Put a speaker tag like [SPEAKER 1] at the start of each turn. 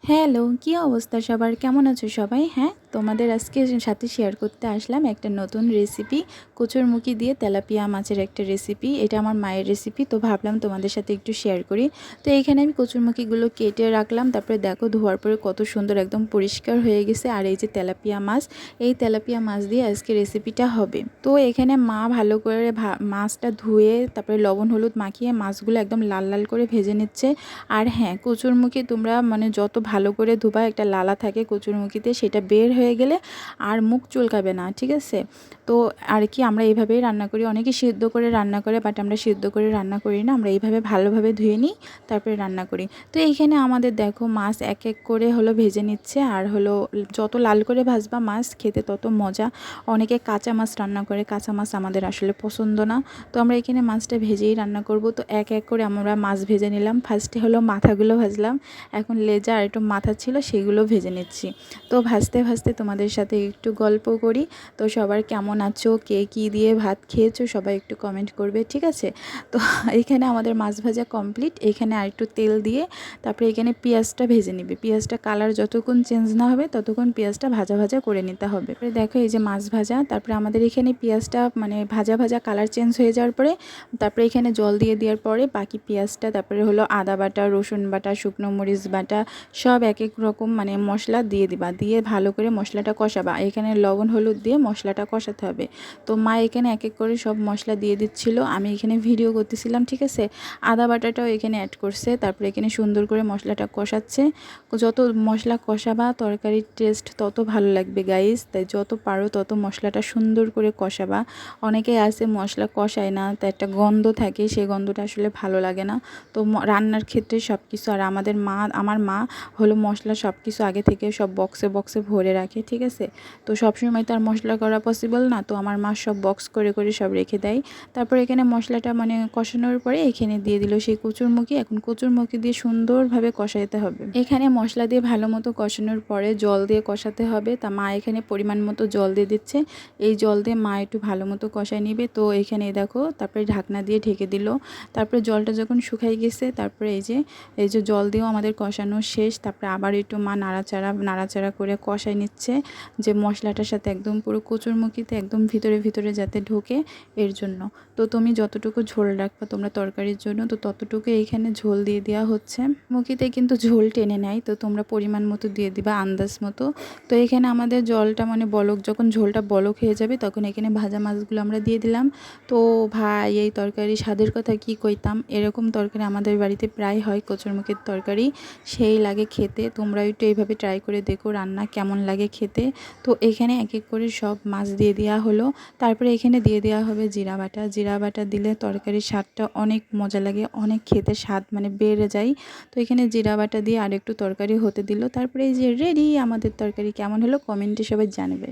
[SPEAKER 1] Hello, কি অবস্থা সবার? কেমন আছো সবাই? হ্যাঁ, তোমাদের আজকে সাথে শেয়ার করতে আসলাম একটা নতুন রেসিপি। কচুরমুখী দিয়ে তেলাপিয়া মাছের একটা রেসিপি। এটা আমার মায়ের রেসিপি, তো ভাবলাম তোমাদের সাথে একটু শেয়ার করি। তো এইখানে আমি কচুরমুখীগুলো কেটে রাখলাম, তারপরে দেখো ধোয়ার পরে কত সুন্দর একদম পরিষ্কার হয়ে গেছে। আর এই যে তেলাপিয়া মাছ, এই তেলাপিয়া মাছ দিয়ে আজকে রেসিপিটা হবে। তো এখানে মা ভালো করে মাছটা ধুয়ে তারপরে লবণ হলুদ মাখিয়ে মাছগুলো একদম লাল লাল করে ভেজে নিচ্ছে। আর হ্যাঁ, কচুরমুখী তোমরা মানে যত ভালো করে ধোবা, একটা লালা থাকে কচুরমুখীতে, সেটা বের হয়ে গেলে আর মুখ চুলকাবে না, ঠিক আছে? তো আর কি, আমরা এইভাবেই রান্না করি। অনেকে সিদ্ধ করে রান্না করে, বাট আমরা সিদ্ধ করে রান্না করি না, আমরা এইভাবে ভালোভাবে ধুয়ে নিই, তারপরে রান্না করি। তো এইখানে আমাদের দেখো মাছ এক এক করে হলো ভেজে নিচ্ছে। আর হলো যত লাল করে ভাজবা মাছ খেতে তত মজা। অনেকে কাঁচা মাছ রান্না করে, কাঁচা মাছ আমাদের আসলে পছন্দ না। তো আমরা এখানে মাছটা ভেজেই রান্না করব। তো এক এক করে আমরা মাছ ভেজে নিলাম। ফার্স্টে হলো মাথাগুলো ভাজলাম, এখন লেজা আর একটু মাথা ছিল সেগুলো ভেজে নিচ্ছি। তো ভাজতে ভাজতে তোমাদের সাথে একটু গল্প করি। তো সবার কেমন আছো, কে কী দিয়ে ভাত খেয়েছো, সবাই একটু কমেন্ট করবে, ঠিক আছে? তো এখানে আমাদের মাছ ভাজা কমপ্লিট। এখানে আর একটু তেল দিয়ে তারপরে এখানে পেঁয়াজটা ভেজে নিবে। পেঁয়াজটা কালার যতক্ষণ চেঞ্জ না হবে ততক্ষণ পেঁয়াজটা ভাজা ভাজা করে নিতে হবে। দেখো এই যে মাছ ভাজা, তারপরে আমাদের এখানে পেঁয়াজটা মানে ভাজা ভাজা কালার চেঞ্জ হয়ে যাওয়ার পরে তারপরে এখানে জল দিয়ে দেওয়ার পরে বাকি পেঁয়াজটা, তারপরে হলো আদা বাটা, রসুন বাটা, শুকনো মরিচ বাটা, সব এক এক রকম মানে মশলা দিয়ে দিবা। দিয়ে ভালো করে মশলাটা কষাবা। এখানে লবণ হলুদ দিয়ে মশলাটা কষাতে হবে। তো মা এখানে এক এক করে সব মশলা দিয়ে দিচ্ছিল, আমি এখানে ভিডিও করতেছিলাম, ঠিক আছে? আদা বাটাটাও এখানে অ্যাড করছে। তারপরে এখানে সুন্দর করে মশলাটা কষাচ্ছে। যত মশলা কষাবা তরকারির টেস্ট তত ভালো লাগবে গাইস, তাই যত পারো তত মশলাটা সুন্দর করে কষাবা। অনেকেই আছে মশলা কষায় না, তো একটা গন্ধ থাকে, সেই গন্ধটা আসলে ভালো লাগে না। তো রান্নার ক্ষেত্রে সব কিছু, আর আমার মা হলো মশলা সব কিছু আগে থেকে সব বক্সে বক্সে ভরে রাখে, ঠিক আছে? তো সবসময় তার মশলা করা পসিবল না, তো আমার মা সব বক্স করে করে সব রেখে দেয়। তারপর এখানে মশলাটা মানে কষানোর পরে এখানে দিয়ে দিল সেই কচুরমুখী। এখন কচুরমুখী দিয়ে সুন্দরভাবে কষাইতে হবে। এখানে মশলা দিয়ে ভালো মতো কষানোর পরে জল দিয়ে কষাতে হবে। তা মা এখানে পরিমাণ মতো জল দিয়ে দিচ্ছে। এই জল দিয়ে মা একটু ভালো মতো কষায় নিবে। তো এখানে দেখো তারপরে ঢাকনা দিয়ে ঢেকে দিল। তারপরে জলটা যখন শুকাই গেছে তারপরে এই যে জল দিয়েও আমাদের কষানো শেষ। তারপরে আবার একটু মা নাড়াচাড়া করে কষাই নিচ্ছে, যে মশলাটার সাথে একদম পুরো কচুরমুখীতে একদম ভিতরে ভিতরে যাতে ঢোকে, এর জন্য। তো তুমি যতটুকু ঝোল রাখবা তোমরা তরকারির জন্য, তো ততটুকু এইখানে ঝোল দিয়ে দেওয়া হচ্ছে। মুখিতে কিন্তু ঝোল টেনে নেয়, তো তোমরা পরিমাণ মতো দিয়ে দিবা, আন্দাজ মতো। তো এখানে আমাদের জলটা মানে বলক, যখন ঝোলটা বলক হয়ে যাবে তখন এখানে ভাজা মাছগুলো আমরা দিয়ে দিলাম। তো ভাই, এই তরকারি স্বাদের কথা কি কইতাম, এরকম তরকারি আমাদের বাড়িতে প্রায় হয়, কচুরমুখীর তরকারি সেই লাগে খেতে। তোমরা একটু এইভাবে ট্রাই করে দেখো রান্না কেমন লাগে খেতে। তো এখানে এক এক করে সব মাছ দিয়ে দেওয়া হলো। তারপরে এখানে দিয়ে দেওয়া হবে জিরা বাটা। জিরা বাটা দিলে তরকারির স্বাদটা অনেক মজা লাগে, অনেক খেতে স্বাদ মানে বেড়ে যায়। তো এখানে জিরা বাটা দিয়ে আর একটু তরকারি হতে দিল। তারপরে এই যে রেডি আমাদের তরকারি। কেমন হলো কমেন্টে সবাই জানাবে।